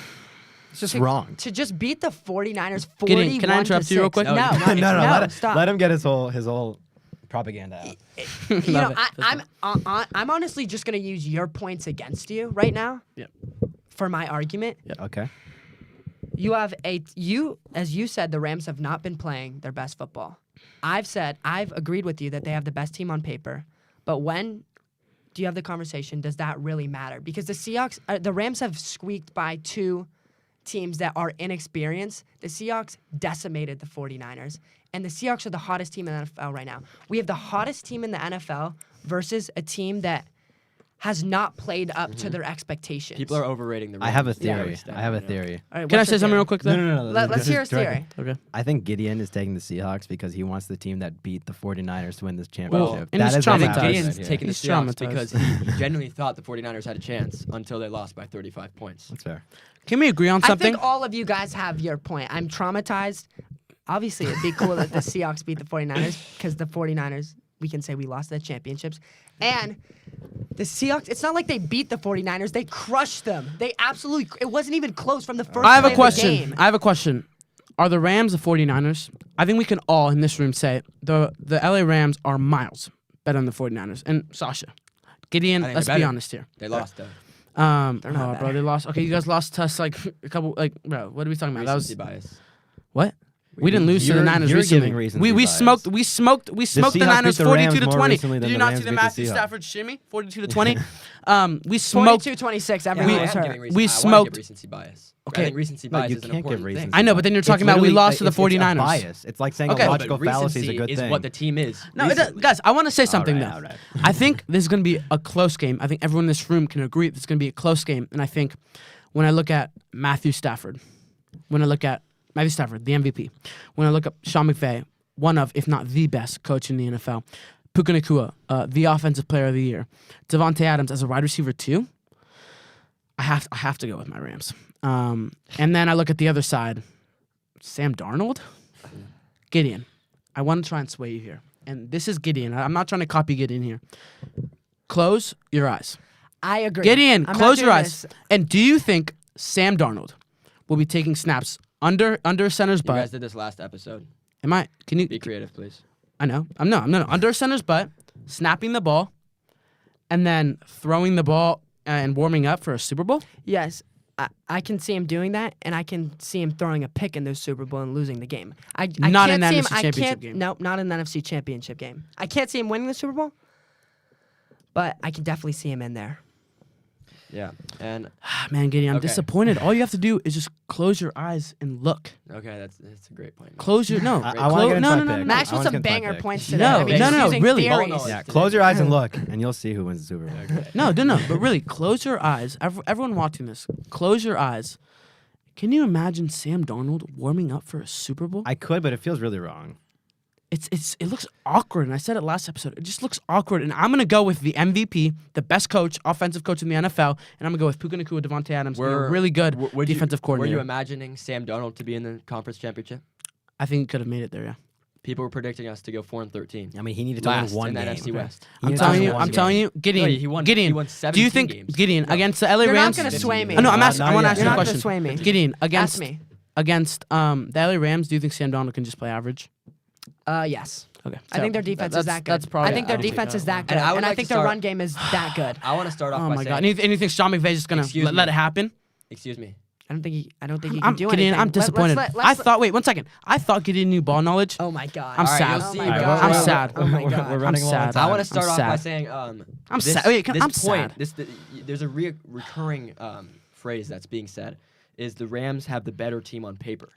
It's just wrong. to just beat the 49ers 41 Gideon, can I interrupt you real quick? No, No, no, you can't. no. stop. Let him get his whole propaganda out. You know, Love it. I'm honestly just gonna use your points against you right now. Yep. For my argument, Okay. you have as you said, the Rams have not been playing their best football. I've agreed with you that they have the best team on paper, but when do you have the conversation? Does that really matter? Because the Rams have squeaked by two teams that are inexperienced. The Seahawks decimated the 49ers, and the Seahawks are the hottest team in the NFL right now. We have the hottest team in the NFL versus a team that has not played up to their expectations. People are overrating the Rams. I have a to an theory. extent I have a right now. theory. All right, Can I what's say your something theory? real quick though? No. Let's just hear his direct theory. Okay. I think Gideon is taking the Seahawks because he wants the team that beat the 49ers to win this championship. and he's That is I what think traumatized. happens Gideon's right here. taking the He's Seahawks traumatized. because he genuinely thought the 49ers had a chance until they lost by 35 points. That's fair. Can we agree on something? I think all of you guys have your point. I'm traumatized. Obviously, it'd be cool that the Seahawks beat the 49ers because the 49ers, we can say we lost the championships. And the Seahawks, it's not like they beat the 49ers. They crushed them. They absolutely, it wasn't even close from the first I have play a of the question. game. I have a question. Are the Rams the 49ers? I think we can all in this room say the LA Rams are miles better than the 49ers. And Sasha, Gideon, I think let's they're be better. honest here. They lost though. not Bro, better. they lost. Okay, you guys lost to us like a couple. Like, bro, what are we talking about? That Recency was bias. what? We didn't lose to the You're- Niners you're recently. giving recency We bias. smoked the Seahawks Niners beat the Rams 42 to more 20. recently Did than you the not Rams see the beat the Matthew Seahawks. Stafford shimmy 42 to 20? We smoked. 42-26, Yeah, everyone I was am hurt. giving we I wanna give smoked- recency bias. Okay. I think recency No, bias you is an can't give important recency thing. I know, but then you're talking about we literally- lost to the it's a 49ers. bias. It's like saying Okay. a No, logical but fallacy is a recency good is thing. what the team is. No, it does, recently. guys, I want to say something All right, though. all right. I think this is going to be a close game. I think everyone in this room can agree this is going to be a close game. And I think when I look at Matthew Stafford, the MVP, when I look at Sean McVay, one of, if not the best coach in the NFL, Puka Nacua, the offensive player of the year, Devontae Adams as a wide receiver too, I have to go with my Rams. And then I look at the other side, Sam Darnold, Gideon. I want to try and sway you here. And this is Gideon. I'm not trying to copy Gideon here. Close your eyes. I agree. Gideon, I'm not close your doing eyes. this. And do you think Sam Darnold will be taking snaps under center's You butt? guys did this last episode. Am I? Can you? Be creative, please. I know. I'm no under center's butt, snapping the ball, and then throwing the ball and warming up for a Super Bowl. Yes, I can see him doing that, and I can see him throwing a pick in the Super Bowl and losing the game. I Not can't in the see him, NFC I Championship can't, game. Nope, not in the NFC Championship game. I can't see him winning the Super Bowl, but I can definitely see him in there. Yeah. And Man, Gideon, I'm Okay. disappointed. All you have to do is just close your eyes and look. okay, that's a great point. Close your no. I wanna get into no, my no, pick. Max I with wanna some get into my banger pick. points today. No, I mean, no, he's no, using really. theories. Oh, no. Yeah, close your eyes and look, and you'll see who wins the Super Bowl. No. But really, close your eyes. Everyone watching this, close your eyes. Can you imagine Sam Darnold warming up for a Super Bowl? I could, but it feels really wrong. It looks awkward, and I said it last episode. It just looks awkward, and I'm gonna go with the MVP, the best coach, offensive coach in the NFL, and I'm gonna go with Puka Nacua, Devontae Adams, and a really good defensive Were coordinator. you imagining Sam Darnold to be in the conference championship? I think he could have made it there. Yeah, People were predicting us to go 4-13. I mean, he needed to Last win one in the game. NFC West. He I'm needed to telling win you. one I'm game. telling you, Gideon. No, he won Gideon. 17 Do you think games. Gideon No. against the LA You're not Rams? gonna sway me. Oh, no, I'm Not asking. I want to yet. ask you You're a not gonna question. sway me. Gideon against Ask me. the LA Rams. Do you think Sam Darnold can just play average? Yes. Okay, I think their defense is that good. That's probably. I think their I'll take defense that is that one. good, And I would and I like think to their start- run game is that good. I want to start off Oh by my saying, god! And you think Sean McVay's just gonna Excuse let me. it happen? excuse me. I don't think he can I'm do Gideon. anything. I'm disappointed. I let's- thought. Wait, 1 second. I thought Gideon knew ball knowledge. Oh my god. I'm All right, sad. you'll see. Oh All my right, god. I'm sad. Oh my We're god. running low on sad. time. I want to start I'm off by sad. saying, I'm this, sad. Wait, this I'm point, sad. there's a recurring phrase that's being said, is the Rams have the better team on paper.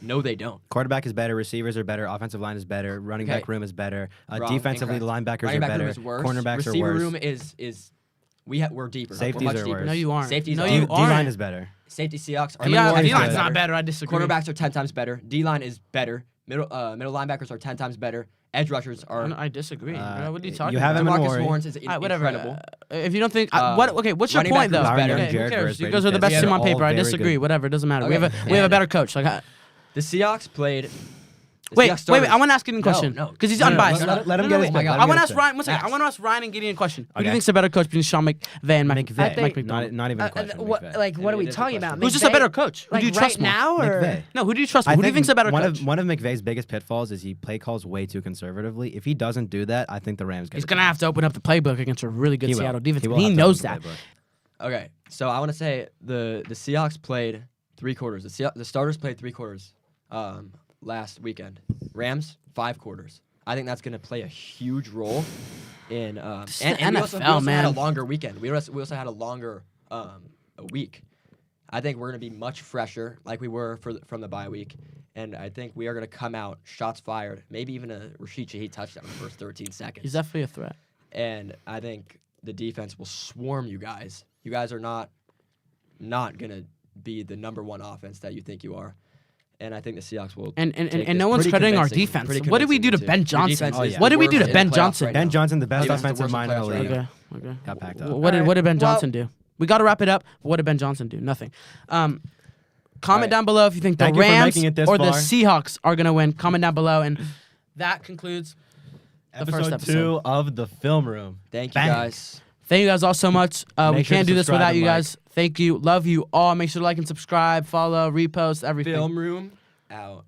No, they don't. Quarterback is better, receivers are better, offensive line is better, running Okay. back room is better, Wrong, defensively the incorrect. linebackers Running are back room better, is worse. cornerbacks Receiver are worse. room is we're deeper. Safeties we're much are deeper. worse. No, you aren't. Safeties No, are you D line aren't. is better. Safety Seahawks are Yeah, Warren's D line's good. not better. I disagree. Cornerbacks are 10 times better. D line is better. Middle linebackers are 10 times better. Edge rushers are. I disagree. Bro. What are you talking you have about? him in DeMarcus Maury. Lawrence is Whatever. incredible. If you don't think okay, what's your running point back though? is better. Okay, who Jared cares? Verse, You guys are the Brady best team Fisk. on paper. I All very disagree. good. Whatever, it doesn't matter. Okay, We have a and- better coach. Like, The Seahawks played. wait. I want to ask Gideon a question No. because he's No, no, no, unbiased. let him No, get his no, pick. no, Let I him want get to his ask pick. Ryan. One second. I Max. want to ask Ryan and Gideon a question. Who do you Okay. think's a better coach between Sean McVay and Mike McVay. McDonald? Not even a question. What McVay. what are we it is a talking question. about? Who's just a McVay? better coach? Who Like do you trust right more? now, or McVay. No, who do you trust more? Who do you think's a better coach? One of McVay's biggest pitfalls is he play calls way too conservatively. If he doesn't do that, I think the Rams get He's it gonna done. have to open up the playbook against a really good He will. Seattle defense. He and will He have to knows open that. the playbook. Okay, so I want to say the Seahawks played 3 quarters. The starters played 3 quarters last weekend. Rams 5 quarters. I think that's going to play a huge role in This is and the we also NFL, had man. a longer weekend. We also had a longer a week. I think we're going to be much fresher like we were from the bye week. And I think we are going to come out shots fired, maybe even a Rashid Shaheed touchdown in the first 13 seconds. He's definitely a threat. And I think the defense will swarm you guys. You guys are not going to be the number 1 offense that you think you are. And I think the Seahawks will. And take and this no one's pretty crediting our convincing- defense. pretty What did we do to convincingly, Ben too. Your Johnson? defense is What the did we do worst to in Ben the playoffs Johnson? right Ben now. Johnson, the best He was the offensive worst mind in the playoffs right league. now. Okay. Got packed up. What Alright, did Ben well- Johnson do? We got to wrap it up. What did Ben Johnson do? Nothing. Comment Alright. down below if you think the Thank you for Rams making it this or the far. Seahawks are going to win. Comment down below. And that concludes the first Episode episode. 2 of the Film Room. Thank you Bang. guys. Thank you guys all so much. We Make sure can't to do this subscribe without and you like. guys. Thank you. Love you all. Make sure to like and subscribe, follow, repost, everything. Film room out.